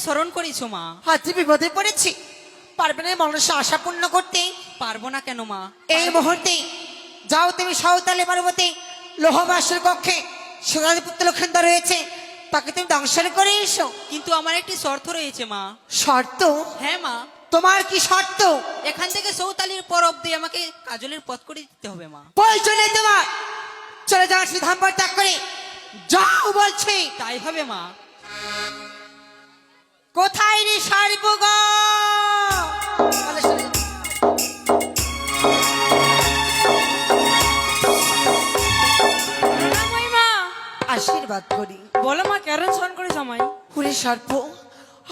স্মরণ করেছো মা। আজ বিপদে পড়েছি, পারবে না মানুষের আশা পূর্ণ করতে? পারবো না কেন মা? এই মুহূর্তে যাও তুমি সাঁওতালি পার্বতী লোহবাসের কক্ষে সোনালী পুত্র লক্ষিন্দর রয়েছে, তাকে তুমি দংশন করে এসো। কিন্তু আমার একটি শর্ত রয়েছে মা। শর্ত? হ্যাঁ মা, তোমার কি শর্ত? এখান থেকে সৌতালির পর অব্দি আমাকে কাজলের পথ করে দিতে হবে মা। প্রয়োজন নেই তোমার, চলে যাও ধাম ত্যাগ করে যাও বলছি। তাই হবে মা। কোথায় রে সারিপুগ? আশীর্বাদ করি। বলো মা, কেন স্মরণ করেছ আমায়? পুরে সর্প,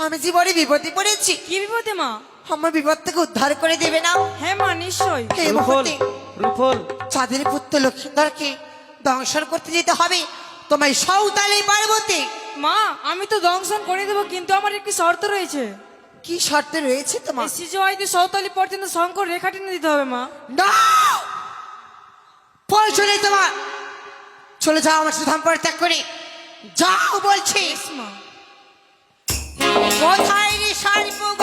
আমি জীবনে বিপদে পড়েছি। কি বিপদে মা? আমার বিপদ থেকে উদ্ধার করে দেবে না? হ্যাঁ মা, নিশ্চয়। এই মুহূর্তে রুফল চাঁদের পুত্র লক্ষিন্দরকে দংশন করতে যেতে হবে তোমায় সাঁওতালি পার্বতী। মা, আমি তো দংশন করে দেবো, কিন্তু আমার একটি শর্ত রয়েছে। কি শর্ত রয়েছে তোমার? সিজওয়াইতে সৌতালি পর্যন্ত শঙ্কর রেখা টেনে দিতে হবে মা। না, প্রয়োজন নেই তোমার, চলে যাও আমার ধাম ত্যাগ করে যাও বলছি। মা, কোথায় রে সারিপুগ?